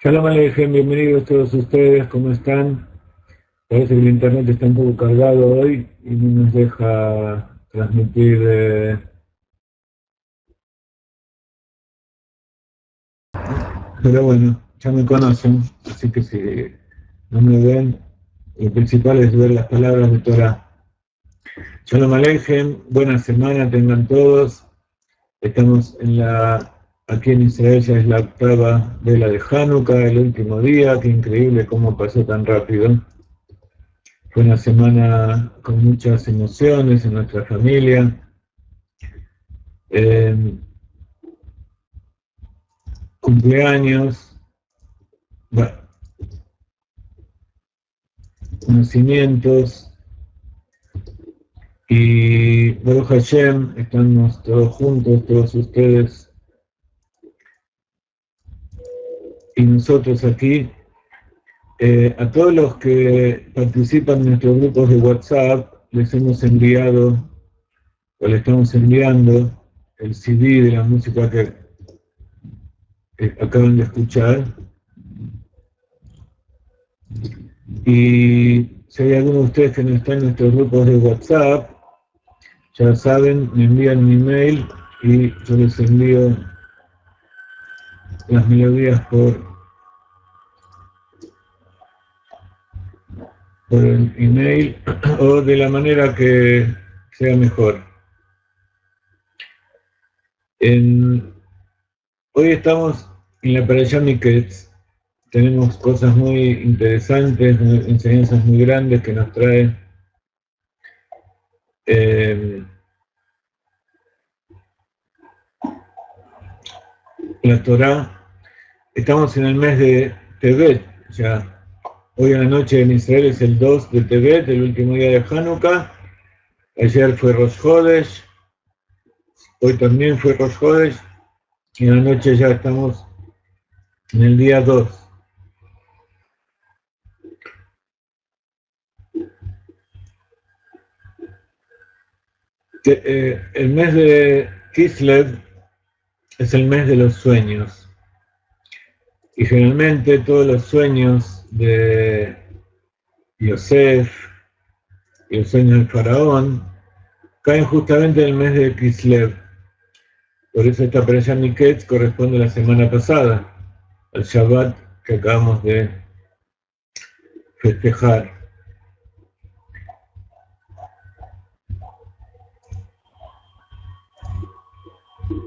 Shalom Alejem, bienvenidos todos ustedes, ¿cómo están? Parece que el internet está un poco cargado hoy y no nos deja transmitir. Pero bueno, ya me conocen, así que si no me ven, lo principal es ver las palabras de Torah. Shalom Alejem, buena semana tengan todos. Estamos aquí en Israel, ya es la octava vela de Hanukkah, el último día. Qué increíble cómo pasó tan rápido. Fue una semana con muchas emociones en nuestra familia. Cumpleaños, bueno, nacimientos, y Baruch Hashem, estamos todos juntos, todos ustedes y nosotros aquí. A todos los que participan en nuestros grupos de WhatsApp, les hemos enviado, o les estamos enviando, el CD de la música que acaban de escuchar. Y si hay alguno de ustedes que no está en nuestros grupos de WhatsApp, ya saben, me envían un email y yo les envío las melodías por el email o de la manera que sea mejor. Hoy estamos en la Parashá Miketz. Tenemos cosas muy interesantes, enseñanzas muy grandes que nos trae la Torá. Estamos en el mes de Tevet, ya. Hoy en la noche en Israel es el 2 de Tevet, el último día de Hanukkah. Ayer fue Rosh Hodesh, hoy también fue Rosh Hodesh, y en la noche ya estamos en el día 2. El mes de Kislev es el mes de los sueños. Y generalmente todos los sueños de Yosef y los sueños del faraón caen justamente en el mes de Kislev. Por eso esta Parashá Miketz corresponde a la semana pasada, al Shabbat que acabamos de festejar.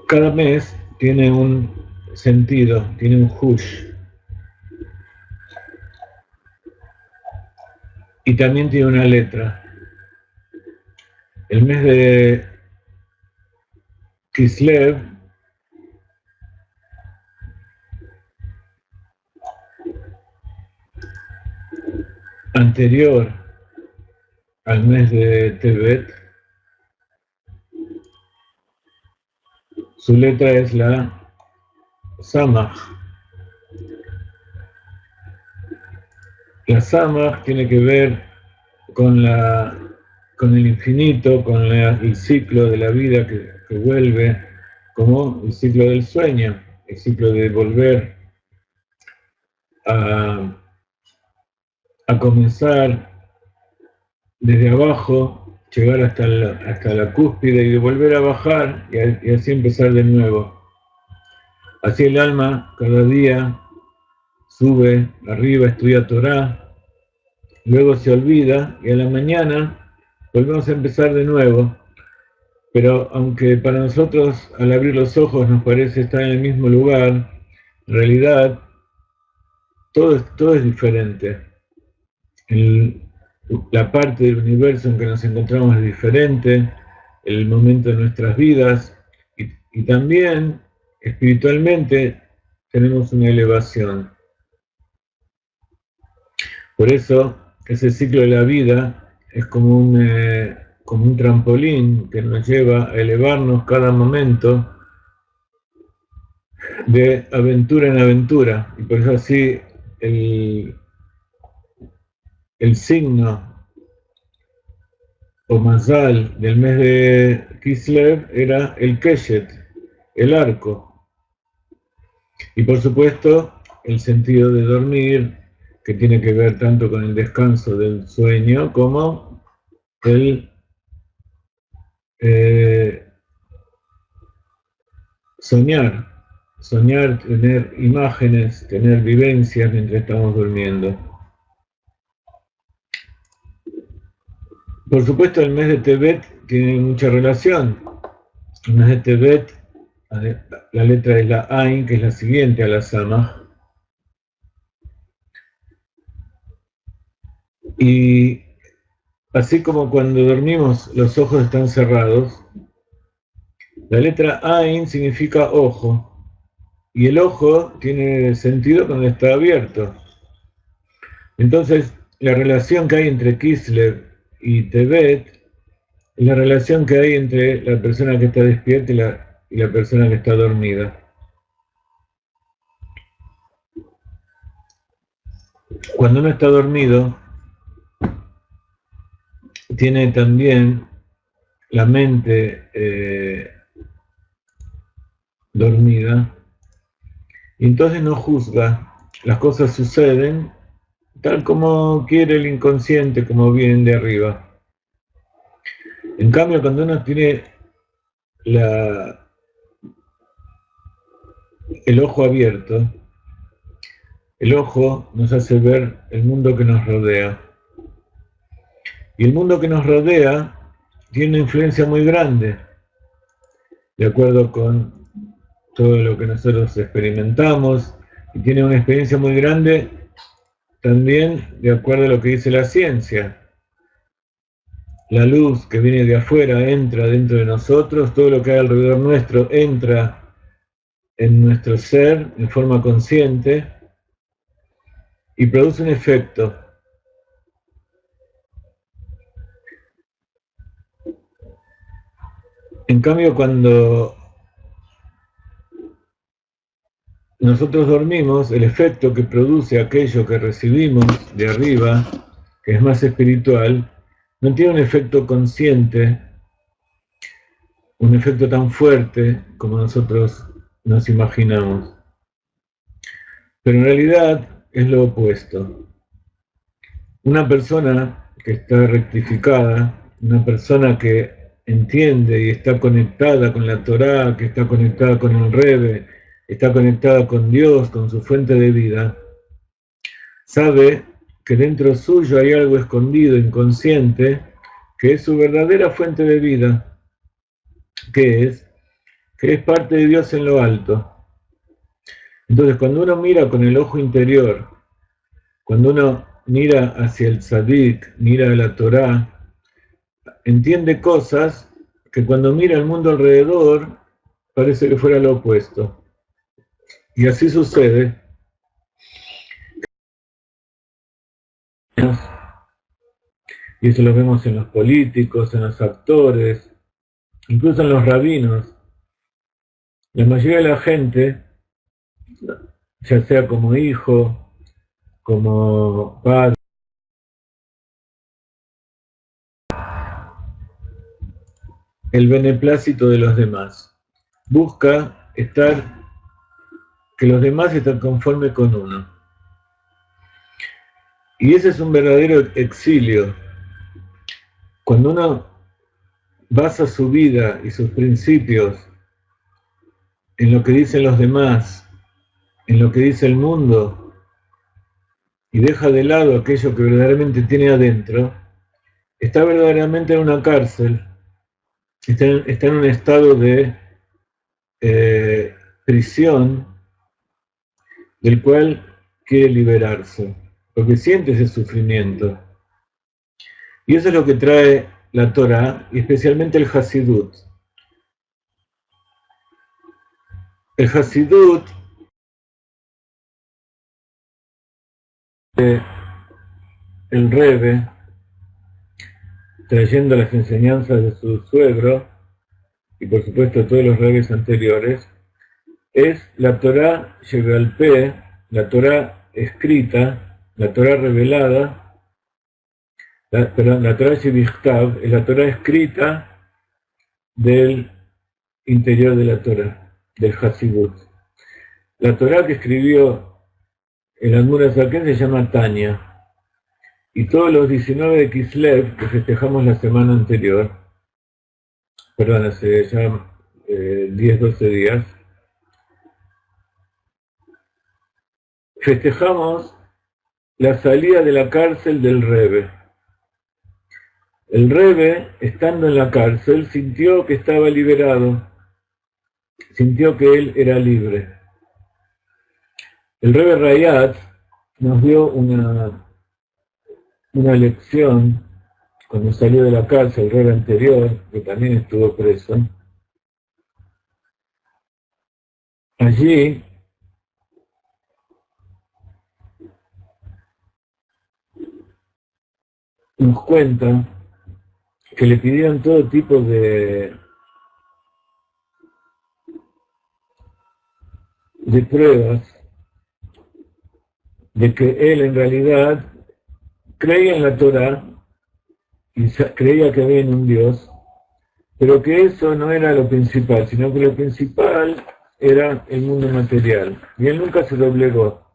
Cada mes tiene un sentido, tiene un hush. Y también tiene una letra. El mes de Kislev anterior al mes de Tevet, su letra es la Samach. La Samach tiene que ver con el infinito, con el ciclo de la vida que vuelve, como el ciclo del sueño, el ciclo de volver a comenzar desde abajo, llegar hasta la cúspide y de volver a bajar y así empezar de nuevo. Así el alma cada día sube arriba, estudia Torah, luego se olvida y a la mañana volvemos a empezar de nuevo. Pero aunque para nosotros al abrir los ojos nos parece estar en el mismo lugar, en realidad todo es diferente. La parte del universo en que nos encontramos es diferente, el momento de nuestras vidas, y también espiritualmente tenemos una elevación. Por eso ese ciclo de la vida es como un trampolín que nos lleva a elevarnos cada momento de aventura en aventura, y por eso así el signo o mazal del mes de Kislev era el Keshet, el arco. Y por supuesto, el sentido de dormir, que tiene que ver tanto con el descanso del sueño como el soñar, tener imágenes, tener vivencias mientras estamos durmiendo. Por supuesto, el mes de Tebet tiene mucha relación. El mes de Tebet, la letra es la Ain, que es la siguiente a la Samaj. Y así como cuando dormimos los ojos están cerrados, la letra Ain significa ojo. Y el ojo tiene sentido cuando está abierto. Entonces, la relación que hay entre Kislev y Tebet es la relación que hay entre la persona que está despierta y la persona que está dormida. Cuando uno está dormido, tiene también la mente dormida, y entonces no juzga. Las cosas suceden tal como quiere el inconsciente, como vienen de arriba. En cambio, cuando uno tiene el ojo abierto, el ojo nos hace ver el mundo que nos rodea. Y el mundo que nos rodea tiene una influencia muy grande, de acuerdo con todo lo que nosotros experimentamos, y tiene una experiencia muy grande también de acuerdo a lo que dice la ciencia. La luz que viene de afuera entra dentro de nosotros, todo lo que hay alrededor nuestro entra en nuestro ser en forma consciente y produce un efecto. En cambio, cuando nosotros dormimos, el efecto que produce aquello que recibimos de arriba, que es más espiritual, no tiene un efecto consciente, un efecto tan fuerte como nosotros nos imaginamos. Pero en realidad es lo opuesto. Una persona que está rectificada, una persona que entiende y está conectada con la Torá, que está conectada con el Rebbe, está conectada con Dios, con su fuente de vida, sabe que dentro suyo hay algo escondido, inconsciente, que es su verdadera fuente de vida, que es parte de Dios en lo alto. Entonces, cuando uno mira con el ojo interior, cuando uno mira hacia el Tzadik, mira a la Torá, entiende cosas que cuando mira el mundo alrededor parece que fuera lo opuesto. Y así sucede. Y eso lo vemos en los políticos, en los actores, incluso en los rabinos. La mayoría de la gente, ya sea como hijo, como padre, el beneplácito de los demás. Busca que los demás estén conformes con uno. Y ese es un verdadero exilio. Cuando uno basa su vida y sus principios en lo que dicen los demás, en lo que dice el mundo, y deja de lado aquello que verdaderamente tiene adentro, está verdaderamente en una cárcel, está en un estado de prisión del cual quiere liberarse, porque siente ese sufrimiento. Y eso es lo que trae la Torá, y especialmente el Hasidut. El Hasidut, el Rebbe, trayendo las enseñanzas de su suegro, y por supuesto todos los rebes anteriores, es la Torá Shebe'al-Peh, la Torá escrita, la Torá revelada, la Torá Shebichtav, es la Torá escrita del interior de la Torá, del Hasidut. La Torá que escribió el Admura Zaken se llama Tanya. Y todos los 19 de Kislev, que festejamos la semana anterior, perdón, hace ya 10, 12 días, festejamos la salida de la cárcel del Rebbe. El Rebbe, estando en la cárcel, sintió que estaba liberado, sintió que él era libre. El Rebbe Rayat nos dio una lección cuando salió de la cárcel, el Rebbe anterior, que también estuvo preso. Allí nos cuenta que le pidieron todo tipo de pruebas de que él en realidad creía en la Torá y creía que había en un Dios, pero que eso no era lo principal, sino que lo principal era el mundo material. Y él nunca se doblegó.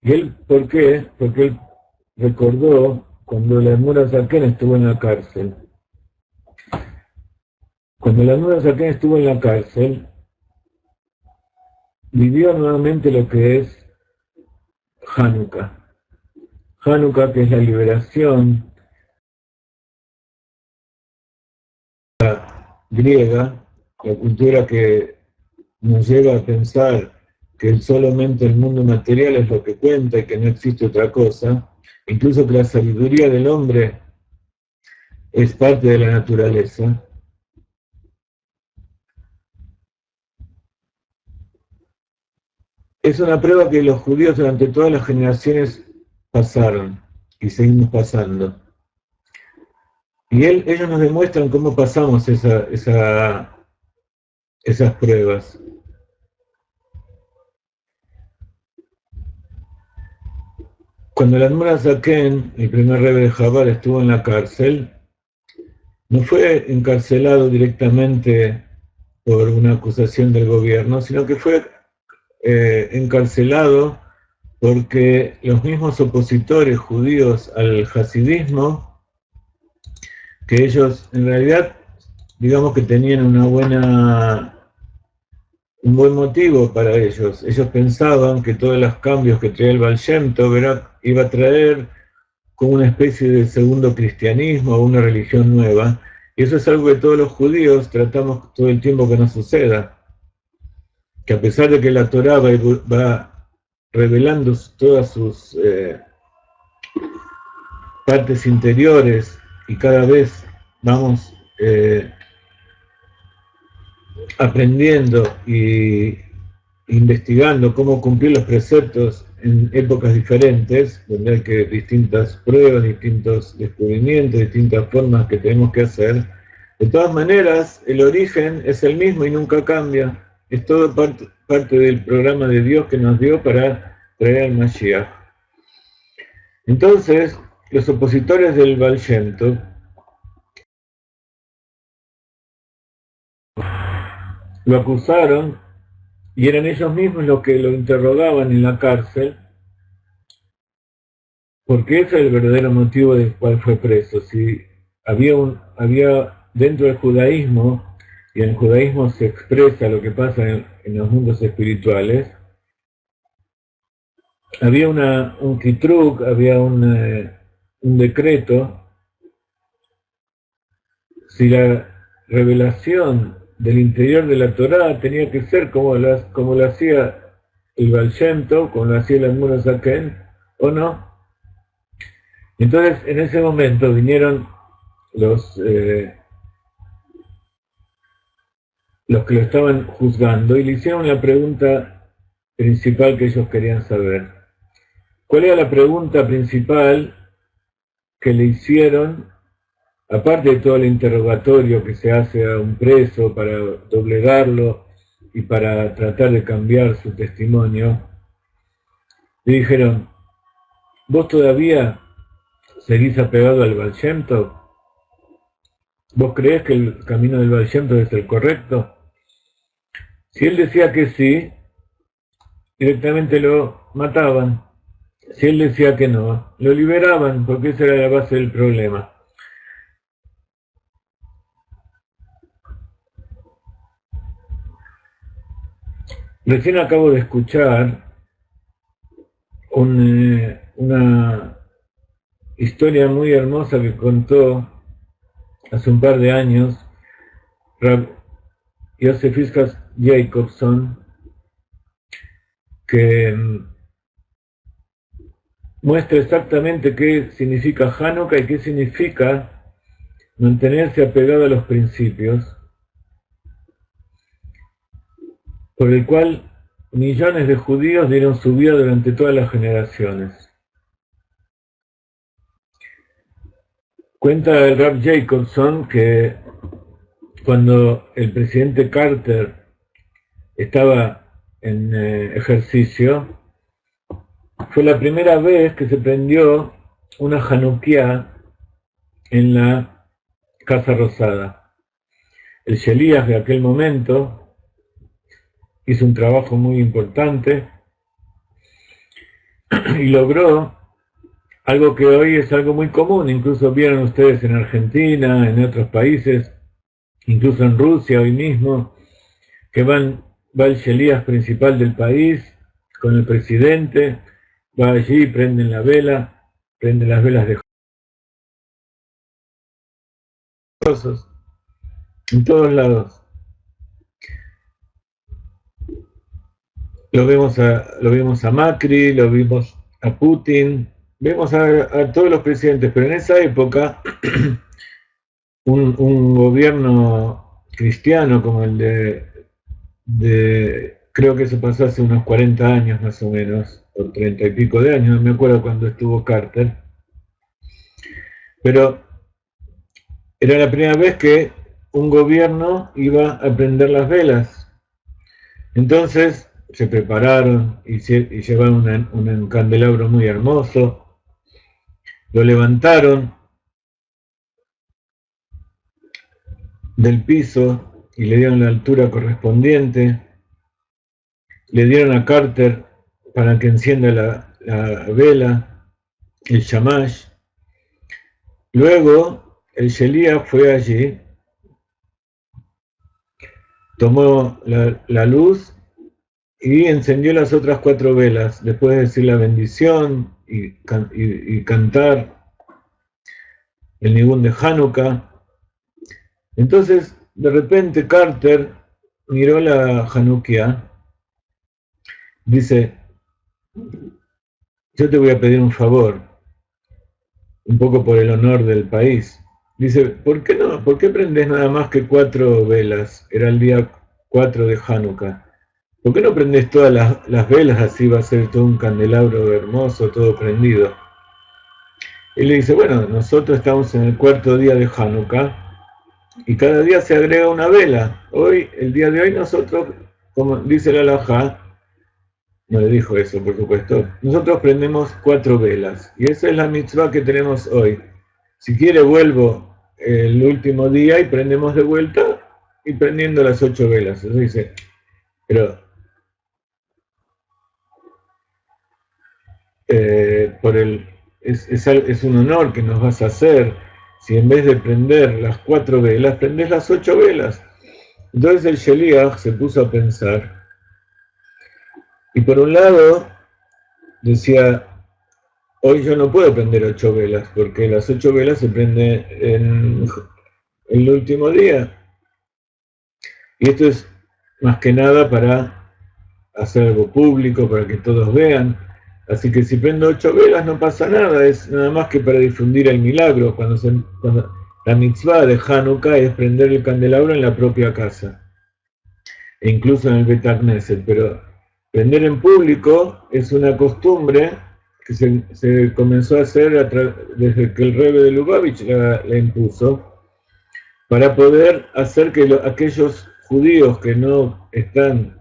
¿Y él por qué? Porque él recordó cuando el Admura Zaken estuvo en la cárcel. Cuando el Admura Zaken estuvo en la cárcel, vivió nuevamente lo que es Hanukkah. Hanukkah, que es la liberación griega, la cultura que nos lleva a pensar que solamente el mundo material es lo que cuenta y que no existe otra cosa, incluso que la sabiduría del hombre es parte de la naturaleza. Es una prueba que los judíos durante todas las generaciones pasaron y seguimos pasando. Y ellos nos demuestran cómo pasamos esas pruebas. Cuando el Admura Zaken, el primer Rebbe de Chabad, estuvo en la cárcel, no fue encarcelado directamente por una acusación del gobierno, sino que fue encarcelado porque los mismos opositores judíos al hasidismo, que ellos en realidad, digamos que tenían un buen motivo para ellos. Ellos pensaban que todos los cambios que traía el Baal Shem Tov iba a traer como una especie de segundo cristianismo o una religión nueva. Y eso es algo que todos los judíos tratamos todo el tiempo que nos suceda. Que a pesar de que la Torá va revelando todas sus partes interiores y cada vez vamos aprendiendo y investigando cómo cumplir los preceptos en épocas diferentes, donde hay que distintas pruebas, distintos descubrimientos, distintas formas que tenemos que hacer. De todas maneras, el origen es el mismo y nunca cambia. Es todo parte del programa de Dios que nos dio para traer al Mashiach. Entonces, los opositores del Baal Shem Tov lo acusaron y eran ellos mismos los que lo interrogaban en la cárcel, porque ese es el verdadero motivo del cual fue preso. Si había dentro del judaísmo, y en el judaísmo se expresa lo que pasa en los mundos espirituales, había un kitruk, había un decreto. Si la revelación del interior de la Torá tenía que ser como lo hacía el Baal Shem Tov, como lo hacía el Admura Zaken, o no. Entonces, en ese momento vinieron los que lo estaban juzgando y le hicieron la pregunta principal que ellos querían saber. ¿Cuál era la pregunta principal que le hicieron, aparte de todo el interrogatorio que se hace a un preso para doblegarlo y para tratar de cambiar su testimonio? Le dijeron, ¿vos todavía seguís apegado al Baal Shem Tov? ¿Vos creés que el camino del Baal Shem Tov es el correcto? Si él decía que sí, directamente lo mataban. Si él decía que no, lo liberaban porque esa era la base del problema. Recién acabo de escuchar una historia muy hermosa que contó hace un par de años Rav Yosef Itzhak Jacobson, que muestra exactamente qué significa Hanukkah y qué significa mantenerse apegado a los principios, por el cual millones de judíos dieron su vida durante todas las generaciones. Cuenta el Rav Jacobson que cuando el presidente Carter estaba en ejercicio, fue la primera vez que se prendió una Hanukkah en la Casa Rosada. El Sheliach de aquel momento hizo un trabajo muy importante y logró algo que hoy es algo muy común, incluso vieron ustedes en Argentina, en otros países, incluso en Rusia hoy mismo, que va el Sheliach principal del país con el presidente, va allí, prenden la vela, prenden las velas de cosas, en todos lados. Lo vimos a Macri, lo vimos a Putin, vemos a todos los presidentes, pero en esa época un gobierno cristiano como el de creo que eso pasó hace unos 40 años más o menos, o 30 y pico de años, no me acuerdo cuando estuvo Carter, pero era la primera vez que un gobierno iba a prender las velas. Entonces se prepararon y llevaron un candelabro muy hermoso, lo levantaron del piso y le dieron la altura correspondiente, le dieron a Carter para que encienda la vela, el shamash. Luego el Sheliach fue allí, tomó la luz y encendió las otras 4 velas, después de decir la bendición y cantar el Nibún de Hanukkah. Entonces, de repente Carter miró la Hanukkah, dice, yo te voy a pedir un favor, un poco por el honor del país. Dice, ¿por qué no? ¿Por qué prendes nada más que 4 velas? Era el día 4 de Hanukkah. ¿Por qué no prendes todas las velas? Así va a ser todo un candelabro hermoso, todo prendido. Y le dice, bueno, nosotros estamos en el 4.º día de Hanukkah y cada día se agrega una vela. Hoy, el día de hoy, nosotros, como dice la halajá, no le dijo eso, por supuesto, nosotros prendemos 4 velas y esa es la mitzvah que tenemos hoy. Si quiere vuelvo el último día y prendemos de vuelta y prendiendo las 8 velas. Eso dice, pero es un honor que nos vas a hacer si en vez de prender las 4 velas, prendés las 8 velas. Entonces el Sheliach se puso a pensar y por un lado decía, hoy yo no puedo prender 8 velas porque las 8 velas se prenden en el último día y esto es más que nada para hacer algo público, para que todos vean. Así que si prendo 8 velas no pasa nada, es nada más que para difundir el milagro. Cuando la mitzvah de Hanukkah es prender el candelabro en la propia casa, e incluso en el Bet Knesset, pero prender en público es una costumbre que se comenzó a hacer desde que el Rebbe de Lubavitch la impuso, para poder hacer que aquellos judíos que no están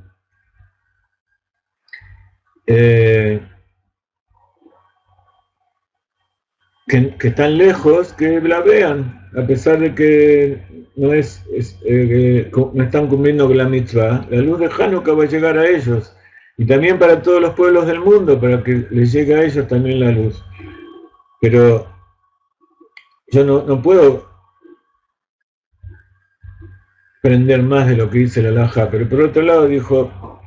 que están lejos, que la vean, a pesar de que no están cumpliendo con la mitzvah. La luz de Hanukkah va a llegar a ellos. y también para todos los pueblos del mundo, para que les llegue a ellos también la luz. Pero yo no puedo aprender más de lo que dice la halajá, pero por otro lado dijo,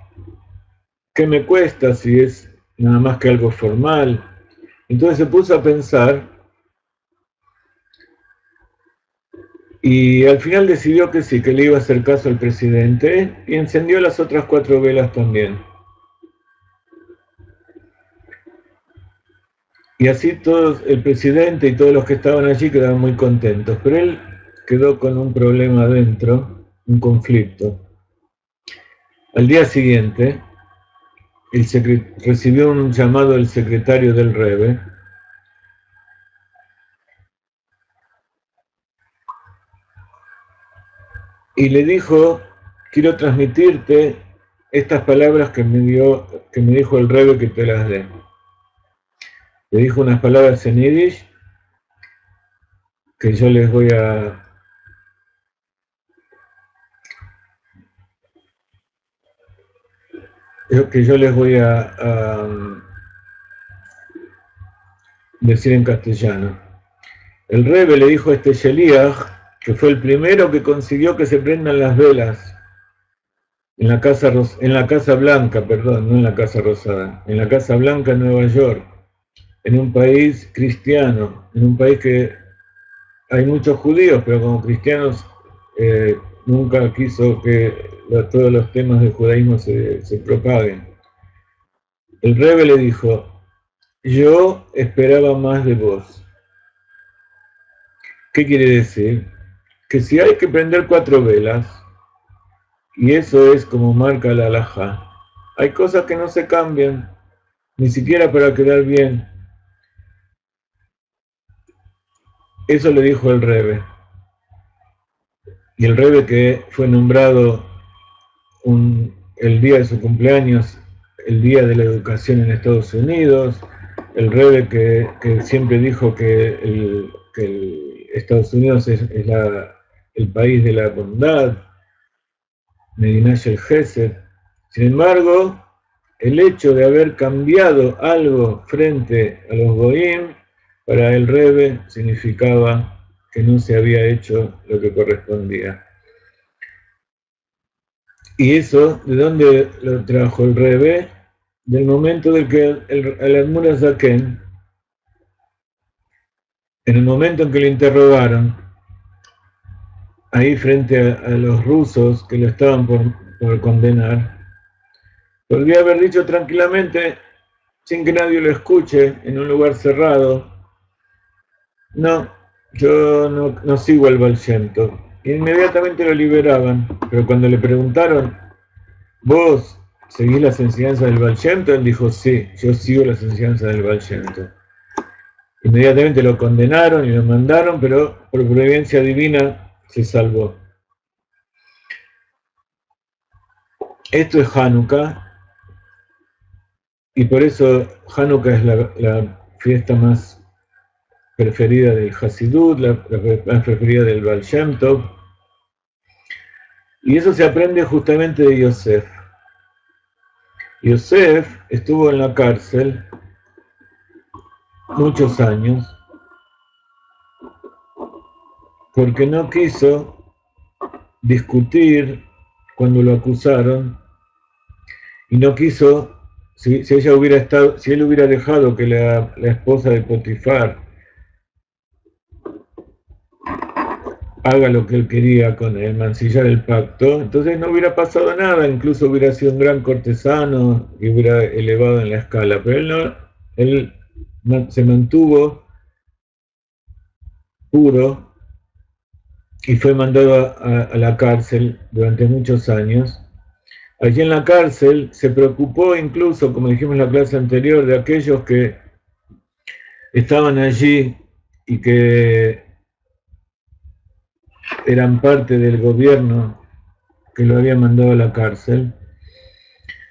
¿qué me cuesta si es nada más que algo formal? Entonces se puso a pensar y al final decidió que sí, que le iba a hacer caso al presidente y encendió las otras 4 velas también. Y así todos, el presidente y todos los que estaban allí quedaron muy contentos, pero él quedó con un problema adentro, un conflicto. Al día siguiente, recibió un llamado del secretario del Rebbe y le dijo, quiero transmitirte estas palabras que me dijo el Rebbe que te las dé. Le dijo unas palabras en yiddish que yo les voy a decir en castellano. El Rebbe le dijo a este Sheliach, que fue el primero que consiguió que se prendan las velas en la Casa Blanca, perdón, no en la Casa Rosada, en la Casa Blanca en Nueva York, en un país cristiano, en un país que hay muchos judíos, pero como cristianos nunca quiso que todos los temas del judaísmo se propaguen. El Rebbe le dijo, yo esperaba más de vos. ¿Qué quiere decir? Que si hay que prender 4 velas, y eso es como marca la halajá, hay cosas que no se cambian, ni siquiera para quedar bien. Eso le dijo el Rebbe. Y el Rebbe, que fue nombrado el día de su cumpleaños, el Día de la Educación en Estados Unidos, el Rebbe que siempre dijo que Estados Unidos es el país de la bondad, Medina Shel Gesed. Sin embargo, el hecho de haber cambiado algo frente a los Goim, para el Rebbe significaba que no se había hecho lo que correspondía. Y eso, ¿de dónde lo trajo el Rebbe? Del momento del que el Admur HaZaken, en el momento en que le interrogaron, ahí frente a los rusos que lo estaban por condenar, podría haber dicho tranquilamente, sin que nadie lo escuche, en un lugar cerrado, no, yo no sigo al Baal Shem Tov. Inmediatamente lo liberaban, pero cuando le preguntaron, ¿vos seguís las enseñanzas del Baal Shem Tov? Él dijo, sí, yo sigo las enseñanzas del Baal Shem Tov. Inmediatamente lo condenaron y lo mandaron, pero por providencia divina se salvó. Esto es Hanukkah, y por eso Hanukkah es la fiesta más preferida del Hasidut, la más preferida del Baal Shem Tov, y eso se aprende justamente de Yosef. Yosef estuvo en la cárcel muchos años porque no quiso discutir cuando lo acusaron y no quiso, si él hubiera dejado que la esposa de Potifar haga lo que él quería con él, mancillar el pacto, entonces no hubiera pasado nada, incluso hubiera sido un gran cortesano y hubiera elevado en la escala, pero él se mantuvo puro y fue mandado a la cárcel durante muchos años. Allí en la cárcel se preocupó incluso, como dijimos en la clase anterior, de aquellos que estaban allí y que eran parte del gobierno que lo había mandado a la cárcel.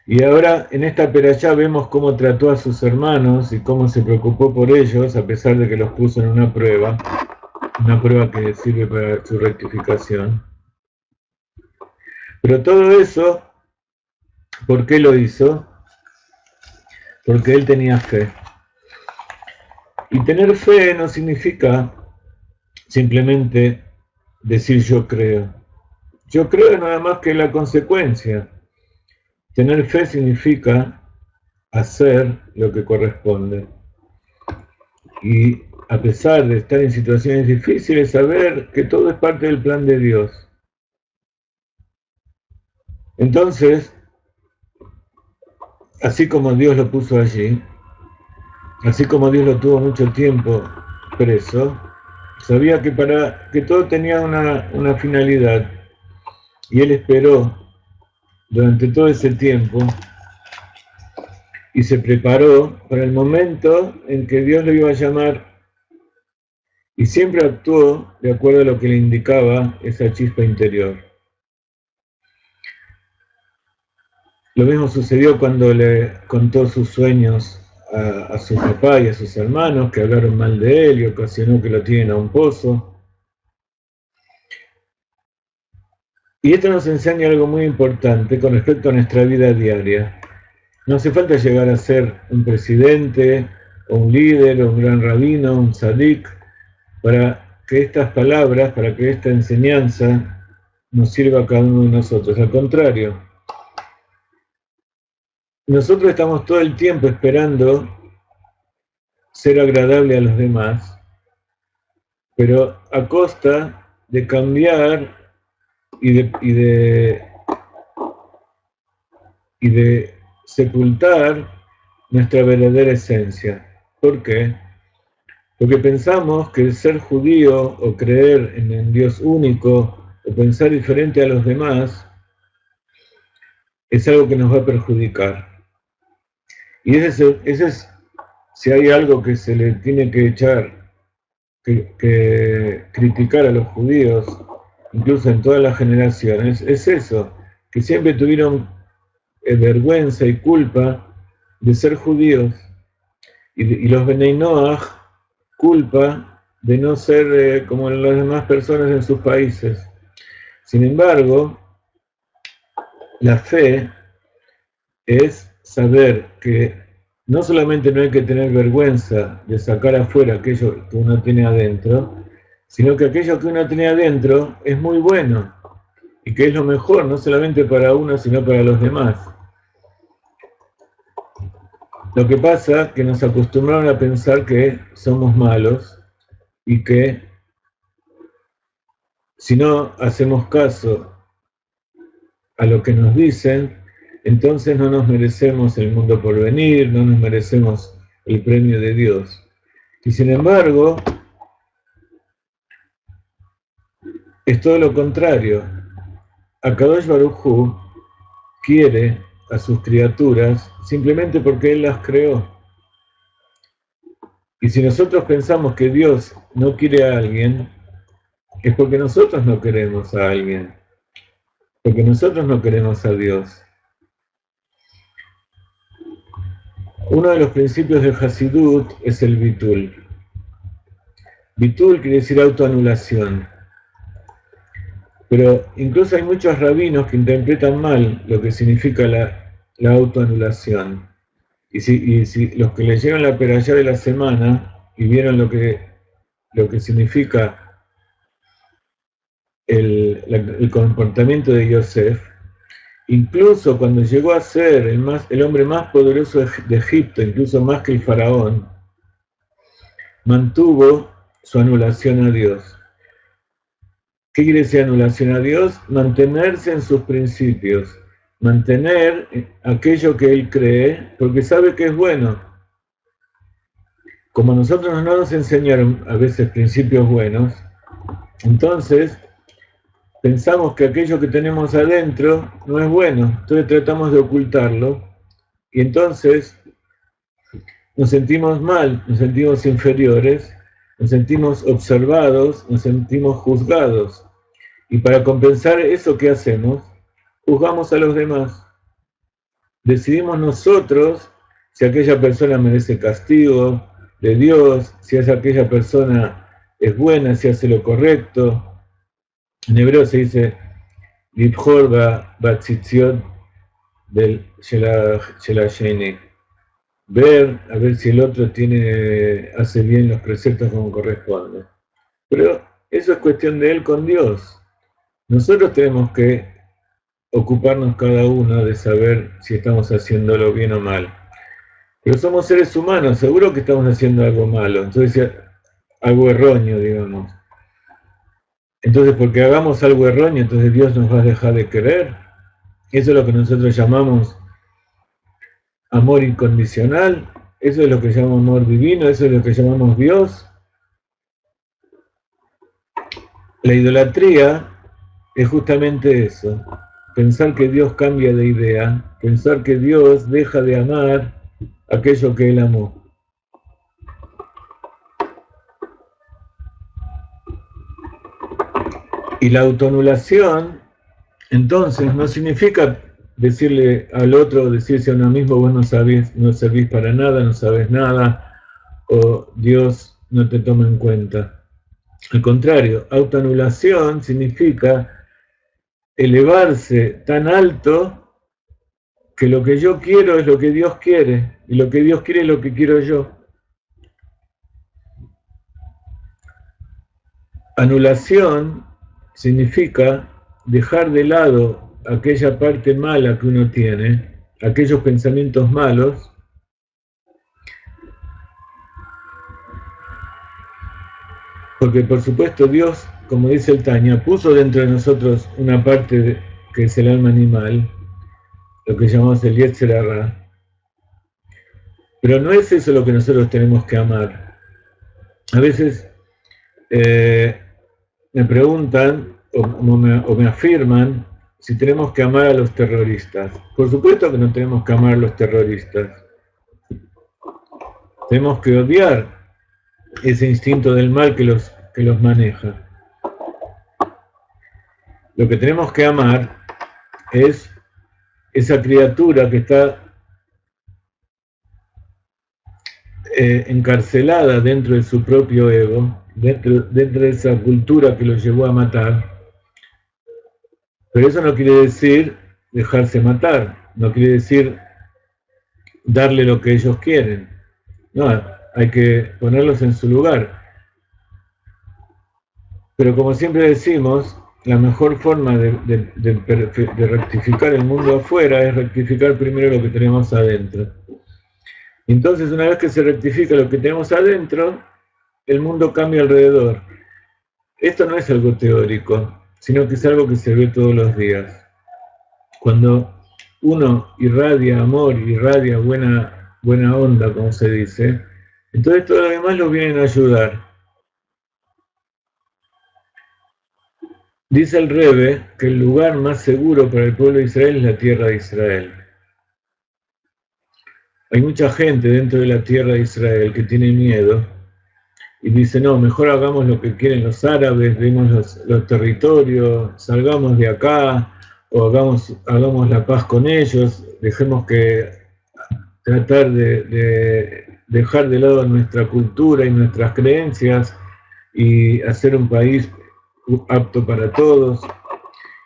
Y ahora en esta perashá vemos cómo trató a sus hermanos y cómo se preocupó por ellos, a pesar de que los puso en una prueba que sirve para su rectificación. Pero todo eso, ¿por qué lo hizo? porque él tenía fe. Y tener fe no significa simplemente decir yo creo. Yo creo nada más que la consecuencia. Tener fe significa hacer lo que corresponde. Y a pesar de estar en situaciones difíciles, saber que todo es parte del plan de Dios. Entonces, así como Dios lo puso allí, así como Dios lo tuvo mucho tiempo preso, sabía que todo tenía una finalidad. Y él esperó durante todo ese tiempo y se preparó para el momento en que Dios lo iba a llamar, y siempre actuó de acuerdo a lo que le indicaba esa chispa interior. Lo mismo sucedió cuando le contó sus sueños a su papá y a sus hermanos, que hablaron mal de él y ocasionó que lo tiren a un pozo. Y esto nos enseña algo muy importante con respecto a nuestra vida diaria. No hace falta llegar a ser un presidente, o un líder, o un gran rabino, un tzadik, para que estas palabras, para que esta enseñanza nos sirva a cada uno de nosotros. Al contrario, nosotros estamos todo el tiempo esperando ser agradable a los demás, pero a costa de cambiar y de sepultar nuestra verdadera esencia. ¿Por qué? Porque pensamos que ser judío o creer en el Dios único o pensar diferente a los demás es algo que nos va a perjudicar. Y ese es, si hay algo que se le tiene que echar, que criticar a los judíos, incluso en todas las generaciones, es eso, que siempre tuvieron vergüenza y culpa de ser judíos, y los Benei Noach, culpa de no ser como las demás personas en sus países. Sin embargo, la fe es saber que no solamente no hay que tener vergüenza de sacar afuera aquello que uno tiene adentro, sino que aquello que uno tiene adentro es muy bueno y que es lo mejor, no solamente para uno, sino para los demás. Lo que pasa es que nos acostumbraron a pensar que somos malos y que si no hacemos caso a lo que nos dicen, entonces no nos merecemos el mundo por venir, no nos merecemos el premio de Dios. Y sin embargo, es todo lo contrario. Akadosh Baruj Hu quiere a sus criaturas simplemente porque Él las creó. Y si nosotros pensamos que Dios no quiere a alguien, es porque nosotros no queremos a alguien, porque nosotros no queremos a Dios. Uno de los principios de Hasidut es el Bitul. Bitul quiere decir autoanulación. Pero incluso hay muchos rabinos que interpretan mal lo que significa la autoanulación. Y si los que leyeron la perashá de la semana y vieron lo que significa el comportamiento de Yosef, incluso cuando llegó a ser el hombre más poderoso de Egipto, incluso más que el faraón, mantuvo su anulación a Dios. ¿Qué quiere decir anulación a Dios? Mantenerse en sus principios, mantener aquello que él cree, porque sabe que es bueno. Como nosotros no nos enseñaron a veces principios buenos, entonces pensamos que aquello que tenemos adentro no es bueno, entonces tratamos de ocultarlo, y entonces nos sentimos mal, nos sentimos inferiores, nos sentimos observados, nos sentimos juzgados. Y para compensar eso, ¿qué hacemos? Juzgamos a los demás. Decidimos nosotros si aquella persona merece castigo de Dios, si aquella persona es buena, si hace lo correcto. En hebreo se dice Libhor Batzitziot del Shela Sheni. ver, a ver si el otro hace bien los preceptos como corresponde. Pero eso es cuestión de él con Dios. Nosotros tenemos que ocuparnos cada uno de saber si estamos haciéndolo bien o mal. Pero somos seres humanos, seguro que estamos haciendo algo malo, entonces algo erróneo, digamos. Entonces, porque hagamos algo erróneo, entonces Dios nos va a dejar de querer. Eso es lo que nosotros llamamos amor incondicional, eso es lo que llamamos amor divino, eso es lo que llamamos Dios. La idolatría es justamente eso, pensar que Dios cambia de idea, pensar que Dios deja de amar aquello que Él amó. Y la autoanulación, entonces, no significa decirle al otro, decirse a uno mismo, vos no servís para nada, no sabes nada, o Dios no te toma en cuenta. Al contrario, autoanulación significa elevarse tan alto que lo que yo quiero es lo que Dios quiere, y lo que Dios quiere es lo que quiero yo. Anulación significa dejar de lado aquella parte mala que uno tiene, aquellos pensamientos malos, porque por supuesto Dios, como dice el Tanya, puso dentro de nosotros una parte que es el alma animal, lo que llamamos el Yetzer Hara. Pero no es eso lo que nosotros tenemos que amar. A veces me preguntan o me afirman si tenemos que amar a los terroristas. Por supuesto que no tenemos que amar a los terroristas. Tenemos que odiar ese instinto del mal que los maneja. Lo que tenemos que amar es esa criatura que está encarcelada dentro de su propio ego, dentro de esa cultura que lo llevó a matar. Pero eso no quiere decir dejarse matar, no quiere decir darle lo que ellos quieren. No, hay que ponerlos en su lugar. Pero como siempre decimos, la mejor forma de rectificar el mundo afuera es rectificar primero lo que tenemos adentro. Entonces, una vez que se rectifica lo que tenemos adentro, el mundo cambia alrededor. Esto no es algo teórico, sino que es algo que se ve todos los días. Cuando uno irradia amor, irradia buena onda, como se dice, entonces todo lo demás lo vienen a ayudar. Dice el Rebbe que el lugar más seguro para el pueblo de Israel es la tierra de Israel. Hay mucha gente dentro de la tierra de Israel que tiene miedo y dice, no, mejor hagamos lo que quieren los árabes, demos los territorios, salgamos de acá, o hagamos la paz con ellos, dejemos que tratar de dejar de lado nuestra cultura y nuestras creencias y hacer un país apto para todos.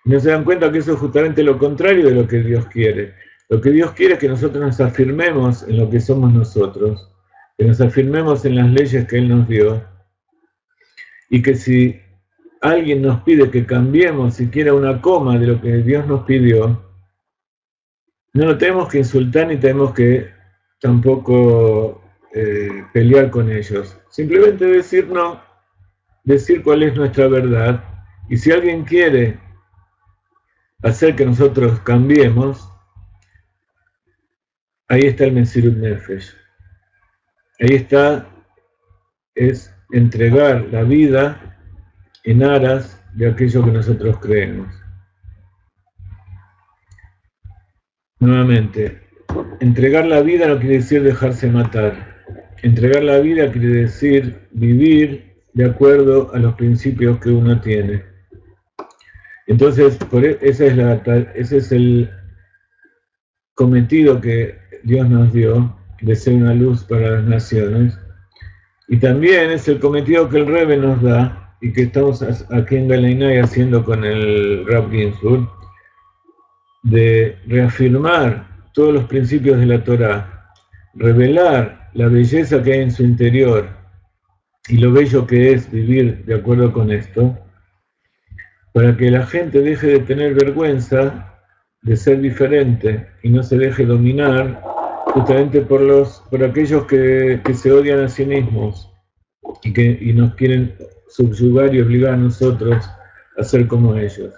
Y no se dan cuenta que eso es justamente lo contrario de lo que Dios quiere. Lo que Dios quiere es que nosotros nos afirmemos en lo que somos nosotros, que nos afirmemos en las leyes que Él nos dio, y que si alguien nos pide que cambiemos siquiera una coma de lo que Dios nos pidió, no lo tenemos que insultar ni tenemos que tampoco pelear con ellos. Simplemente decir no, decir cuál es nuestra verdad, y si alguien quiere hacer que nosotros cambiemos, ahí está el Mesirut Nefesh. Ahí está, es entregar la vida en aras de aquello que nosotros creemos. Nuevamente, entregar la vida no quiere decir dejarse matar. Entregar la vida quiere decir vivir de acuerdo a los principios que uno tiene. Entonces, ese es el cometido que Dios nos dio, de ser una luz para las naciones. Y también es el cometido que el Rebbe nos da, y que estamos aquí en Galeinay haciendo con el Rav Ginsburg, de reafirmar todos los principios de la Torá, revelar la belleza que hay en su interior y lo bello que es vivir de acuerdo con esto, para que la gente deje de tener vergüenza de ser diferente y no se deje dominar justamente por aquellos que se odian a sí mismos y nos quieren subyugar y obligar a nosotros a ser como ellos.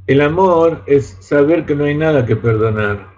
El amor es saber que no hay nada que perdonar.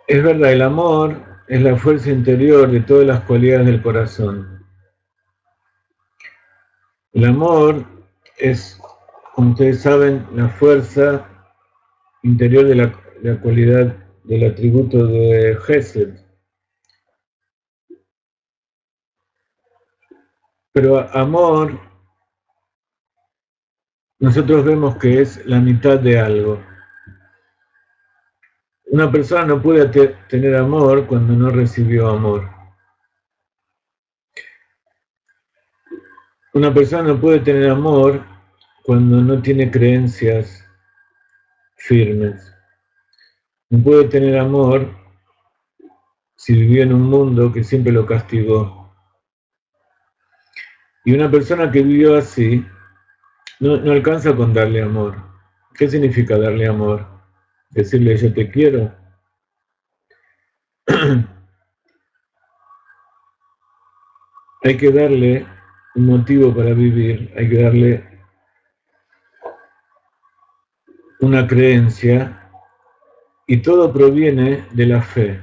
Es verdad, el amor es la fuerza interior de todas las cualidades del corazón. El amor es, como ustedes saben, la fuerza interior de la cualidad del atributo de Gesed. Pero amor, nosotros vemos que es la mitad de algo. Una persona no puede tener amor cuando no recibió amor. Una persona no puede tener amor cuando no tiene creencias firmes. No puede tener amor si vivió en un mundo que siempre lo castigó. Y una persona que vivió así no alcanza con darle amor. ¿Qué significa darle amor? Decirle yo te quiero. Hay que darle un motivo para vivir, hay que darle una creencia, y todo proviene de la fe.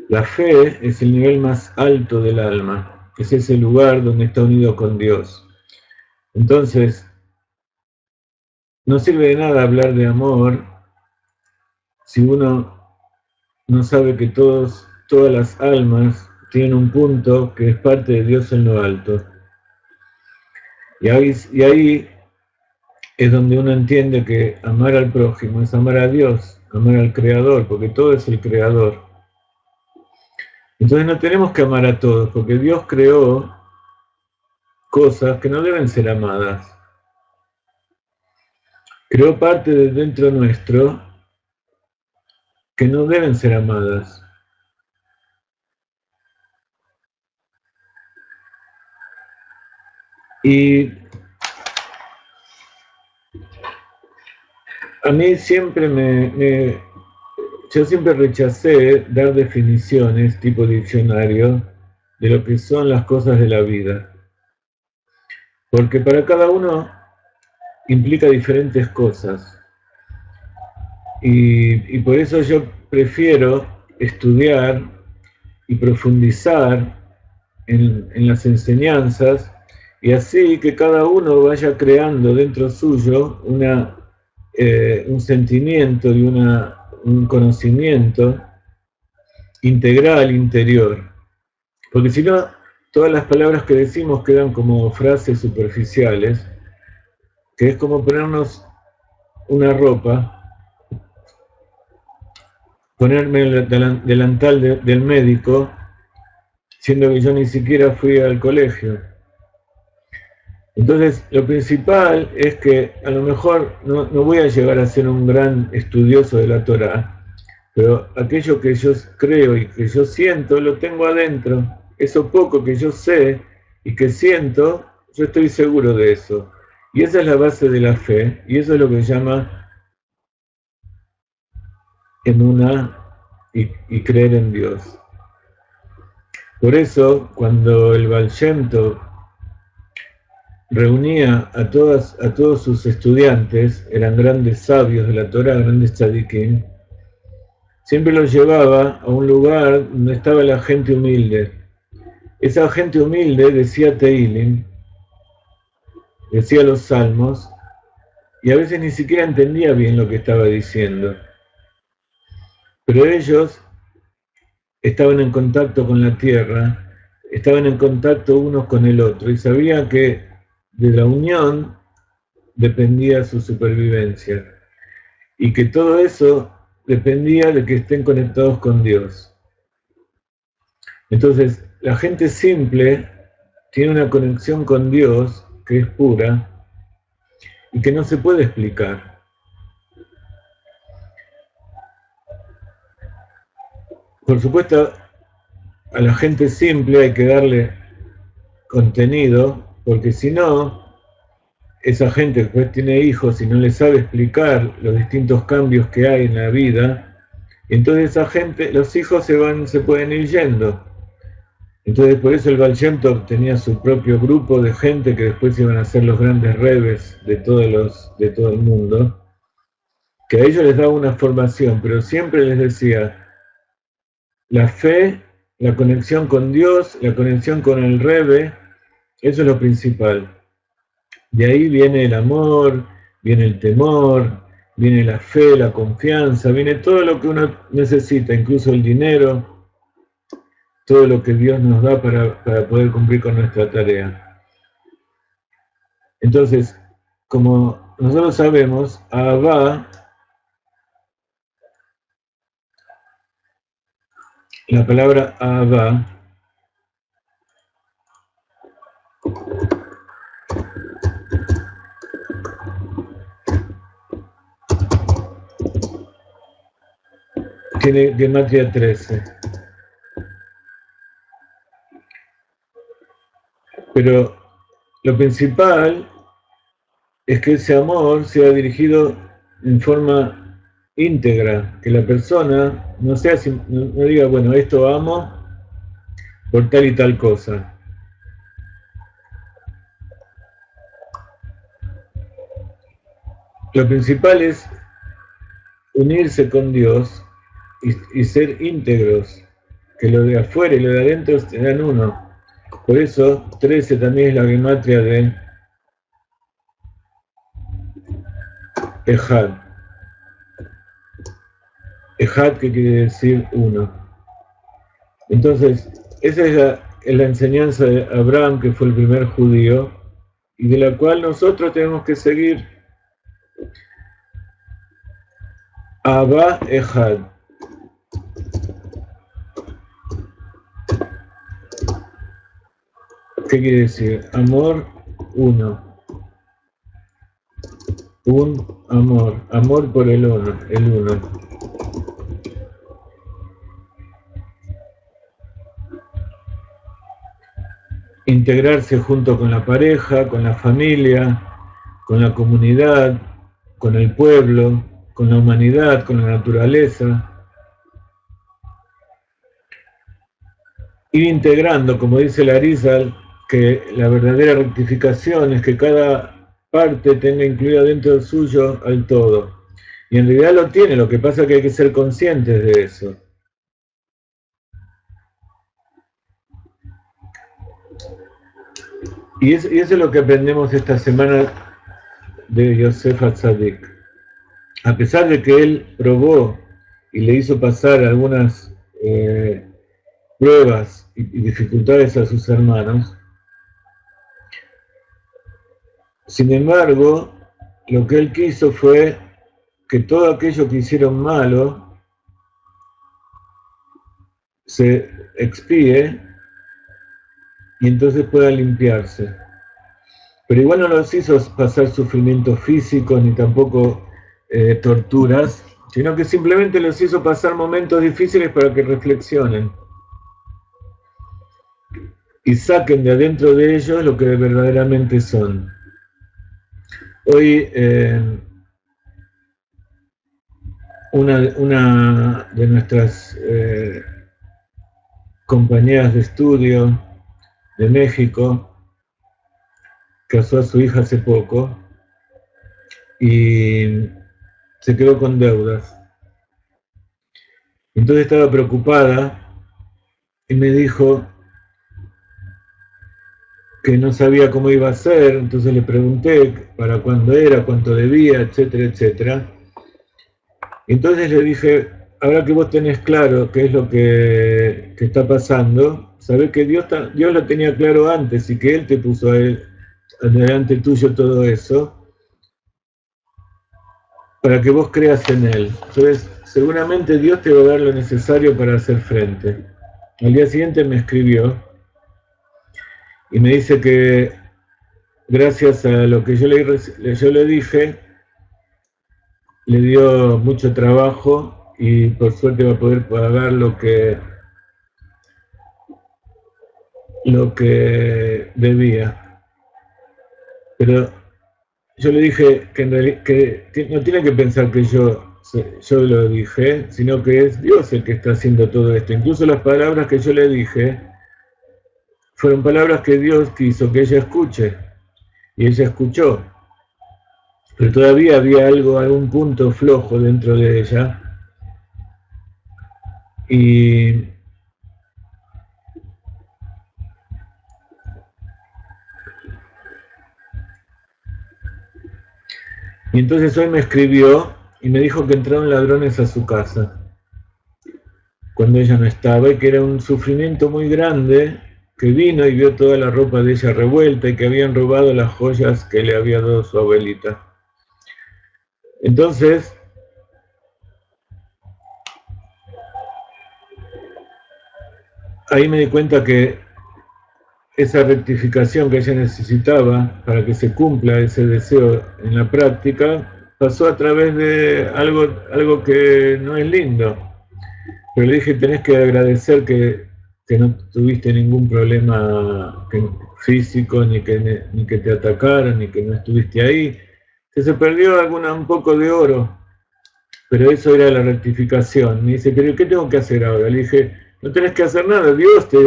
La fe es el nivel más alto del alma, es ese lugar donde está unido con Dios. Entonces, no sirve de nada hablar de amor si uno no sabe que todas las almas tienen un punto que es parte de Dios en lo alto. Y ahí es donde uno entiende que amar al prójimo es amar a Dios, amar al Creador, porque todo es el Creador. Entonces no tenemos que amar a todos, porque Dios creó cosas que no deben ser amadas. Creó parte de dentro nuestro que no deben ser amadas. Y a mí siempre yo siempre rechacé dar definiciones tipo diccionario de lo que son las cosas de la vida. Porque para cada uno implica diferentes cosas. Y por eso yo prefiero estudiar y profundizar en las enseñanzas, y así que cada uno vaya creando dentro suyo un sentimiento y un conocimiento integral, interior. Porque si no, todas las palabras que decimos quedan como frases superficiales, que es como ponernos una ropa, ponerme el delantal del médico, siendo que yo ni siquiera fui al colegio. Entonces, lo principal es que a lo mejor no voy a llegar a ser un gran estudioso de la Torá, pero aquello que yo creo y que yo siento, lo tengo adentro. Eso poco que yo sé y que siento, yo estoy seguro de eso. Y esa es la base de la fe, y eso es lo que se llama emuná y creer en Dios. Por eso, cuando el Baal Shem Tov reunía a todos sus estudiantes, eran grandes sabios de la Torá, grandes tzadikim, siempre los llevaba a un lugar donde estaba la gente humilde. Esa gente humilde decía Tehilim, decía los salmos, y a veces ni siquiera entendía bien lo que estaba diciendo. Pero ellos estaban en contacto con la tierra, estaban en contacto unos con el otro, y sabían que de la unión dependía su supervivencia, y que todo eso dependía de que estén conectados con Dios. Entonces, la gente simple tiene una conexión con Dios que es pura y que no se puede explicar. Por supuesto, a la gente simple hay que darle contenido, porque si no, esa gente que después tiene hijos y no le sabe explicar los distintos cambios que hay en la vida, entonces esa gente, los hijos se pueden ir yendo. Entonces por eso el Baal Shem Tov tenía su propio grupo de gente que después iban a ser los grandes rebes de todo el mundo. que a ellos les daba una formación, pero siempre les decía, la fe, la conexión con Dios, la conexión con el Rebbe, eso es lo principal. De ahí viene el amor, viene el temor, viene la fe, la confianza, viene todo lo que uno necesita, incluso el dinero, todo lo que Dios nos da para poder cumplir con nuestra tarea. Entonces, como nosotros sabemos, Abba, la palabra Abba, tiene gematria 13. Pero lo principal es que ese amor sea dirigido en forma íntegra, que la persona no sea, no diga, bueno, esto amo por tal y tal cosa. Lo principal es unirse con Dios y ser íntegros, que lo de afuera y lo de adentro sean uno. Por eso 13 también es la gematria de Ejad. Ejad, que quiere decir uno. Entonces, esa es la enseñanza de Abraham, que fue el primer judío, y de la cual nosotros tenemos que seguir. Abba Ejad. ¿Qué quiere decir? Amor uno. Un amor. Amor por el uno. El uno. Integrarse junto con la pareja, con la familia, con la comunidad, con el pueblo, con la humanidad, con la naturaleza. Ir integrando, como dice Larizal, que la verdadera rectificación es que cada parte tenga incluida dentro del suyo al todo. Y en realidad lo tiene, lo que pasa es que hay que ser conscientes de eso. Y eso es lo que aprendemos esta semana de Yosef Atzadik. A pesar de que él probó y le hizo pasar algunas pruebas y dificultades a sus hermanos, sin embargo, lo que él quiso fue que todo aquello que hicieron malo se expíe y entonces pueda limpiarse. Pero igual no los hizo pasar sufrimientos físicos ni tampoco torturas, sino que simplemente los hizo pasar momentos difíciles para que reflexionen y saquen de adentro de ellos lo que verdaderamente son. Hoy una de nuestras compañeras de estudio de México casó a su hija hace poco y se quedó con deudas. Entonces estaba preocupada y me dijo que no sabía cómo iba a ser, entonces le pregunté para cuándo era, cuánto debía, etcétera, etcétera. Entonces le dije, ahora que vos tenés claro qué es lo que está pasando, sabés que Dios lo tenía claro antes y que Él te puso a él, delante tuyo todo eso, para que vos creas en Él. Entonces, seguramente Dios te va a dar lo necesario para hacer frente. Al día siguiente me escribió y me dice que gracias a lo que yo le dije, le dio mucho trabajo y por suerte va a poder pagar lo que debía. Pero yo le dije que, en realidad, que no tiene que pensar que yo lo dije, sino que es Dios el que está haciendo todo esto. Incluso las palabras que yo le dije fueron palabras que Dios quiso que ella escuche, y ella escuchó. pero todavía había algún punto flojo dentro de ella. Y entonces hoy me escribió y me dijo que entraron ladrones a su casa cuando ella no estaba y que era un sufrimiento muy grande, que vino y vio toda la ropa de ella revuelta y que habían robado las joyas que le había dado su abuelita. Entonces, ahí me di cuenta que esa rectificación que ella necesitaba para que se cumpla ese deseo en la práctica pasó a través de algo que no es lindo. Pero le dije, tenés que agradecer que no tuviste ningún problema físico, ni que te atacaron, ni que no estuviste ahí. Que se perdió un poco de oro, pero eso era la rectificación. Me dice, pero ¿qué tengo que hacer ahora? Le dije, no tenés que hacer nada, Dios te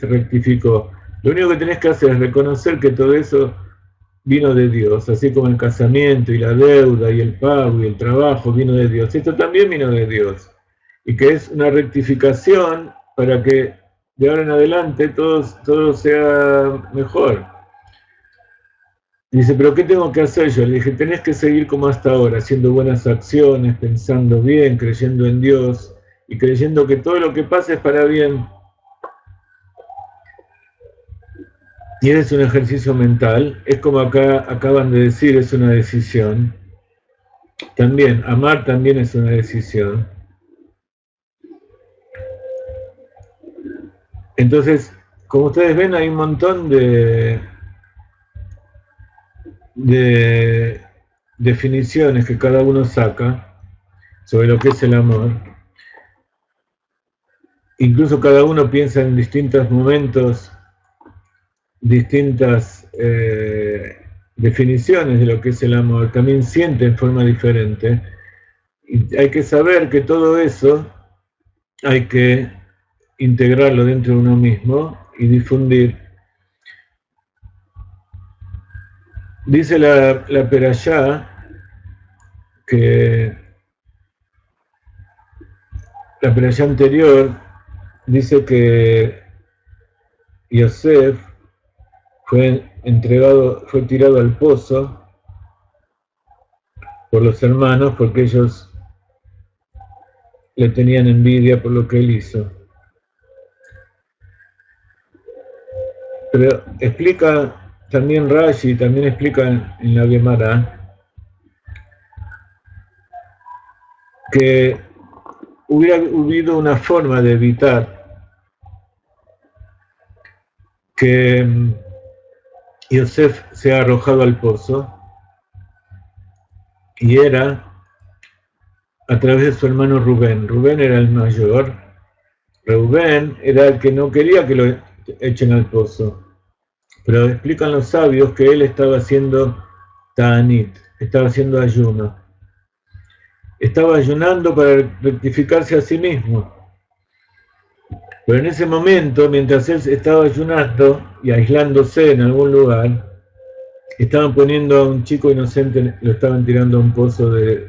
rectificó. Lo único que tenés que hacer es reconocer que todo eso vino de Dios, así como el casamiento y la deuda y el pago y el trabajo vino de Dios. Esto también vino de Dios. Y que es una rectificación para que de ahora en adelante todo sea mejor. Dice, pero ¿qué tengo que hacer yo? Le dije, tenés que seguir como hasta ahora, haciendo buenas acciones, pensando bien, creyendo en Dios y creyendo que todo lo que pasa es para bien. Y es un ejercicio mental, es como acá acaban de decir, es una decisión. También, amar también es una decisión. Entonces, como ustedes ven, hay un montón de definiciones que cada uno saca sobre lo que es el amor. Incluso cada uno piensa en distintos momentos, distintas definiciones de lo que es el amor, también siente en forma diferente. Y hay que saber que todo eso hay que integrarlo dentro de uno mismo y difundir. Dice la Perashá que la Perashá anterior dice que Yosef fue tirado al pozo por los hermanos porque ellos le tenían envidia por lo que él hizo. Pero explica también Rashi, también explica en la Gemara que hubiera habido una forma de evitar que Yosef sea arrojado al pozo, y era a través de su hermano Rubén. Rubén era el mayor. Rubén era el que no quería que lo echen al pozo. Pero explican los sabios que él estaba haciendo ta'anit, estaba haciendo ayuno. Estaba ayunando para rectificarse a sí mismo. Pero en ese momento, mientras él estaba ayunando y aislándose en algún lugar, estaban poniendo a un chico inocente, lo estaban tirando a un pozo de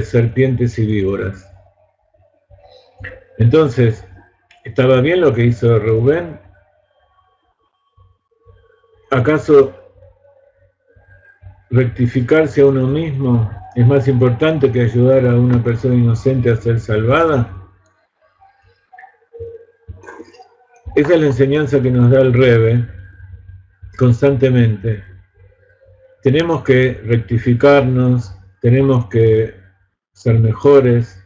serpientes y víboras. Entonces, ¿estaba bien lo que hizo Rubén? ¿Acaso rectificarse a uno mismo es más importante que ayudar a una persona inocente a ser salvada? Esa es la enseñanza que nos da el Rebbe constantemente. Tenemos que rectificarnos, tenemos que ser mejores,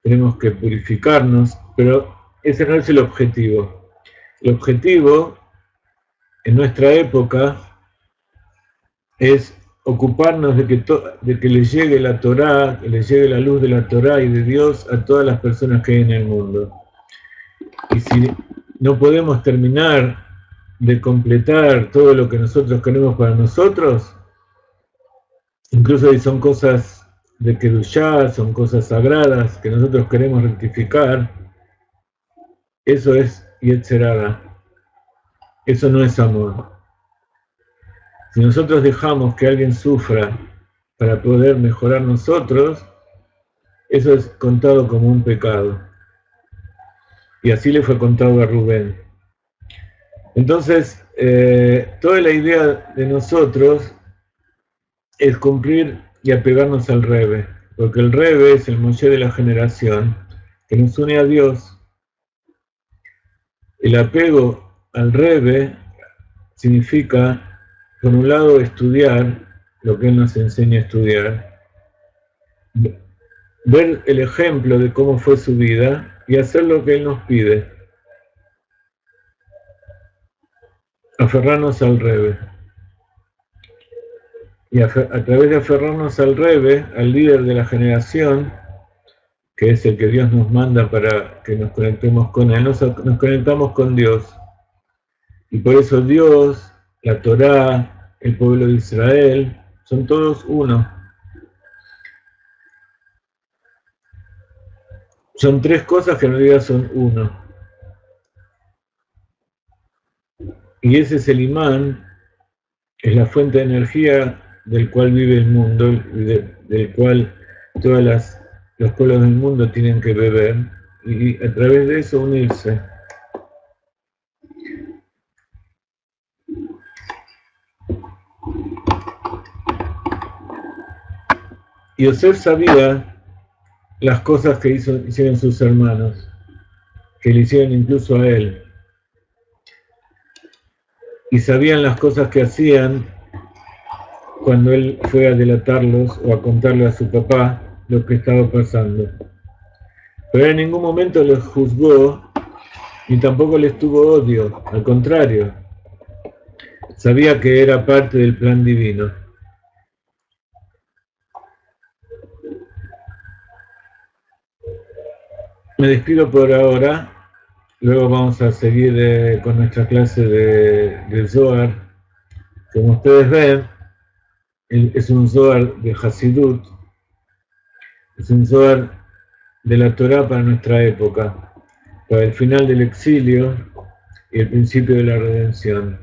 tenemos que purificarnos, pero ese no es el objetivo. El objetivo en nuestra época es ocuparnos de que le llegue la Torá, que le llegue la luz de la Torá y de Dios a todas las personas que hay en el mundo. Y si no podemos terminar de completar todo lo que nosotros queremos para nosotros, incluso si son cosas de Kedushá, son cosas sagradas que nosotros queremos rectificar, eso es Yetzer Hara. Eso no es amor. Si nosotros dejamos que alguien sufra para poder mejorar nosotros, eso es contado como un pecado. Y así le fue contado a Rubén. Entonces, toda la idea de nosotros es cumplir y apegarnos al Rebbe, porque el Rebbe es el Moshe de la generación que nos une a Dios. El apego al Rebbe significa, por un lado, estudiar lo que él nos enseña a estudiar, ver el ejemplo de cómo fue su vida y hacer lo que él nos pide, aferrarnos al Rebbe. Y a través de aferrarnos al Rebbe, al líder de la generación, que es el que Dios nos manda para que nos conectemos con él, nos conectamos con Dios. Y por eso Dios, la Torá, el pueblo de Israel, son todos uno. Son tres cosas que en realidad son uno. Y ese es el imán, es la fuente de energía del cual vive el mundo, del cual todos los pueblos del mundo tienen que beber, y a través de eso unirse. Yosef sabía las cosas que hicieron sus hermanos, que le hicieron incluso a él. Y sabían las cosas que hacían cuando él fue a delatarlos o a contarle a su papá lo que estaba pasando. Pero en ningún momento los juzgó ni tampoco les tuvo odio, al contrario, sabía que era parte del plan divino. Me despido por ahora, luego vamos a seguir con nuestra clase de Zohar. Como ustedes ven, es un Zohar de Hasidut, es un Zohar de la Torá para nuestra época, para el final del exilio y el principio de la redención.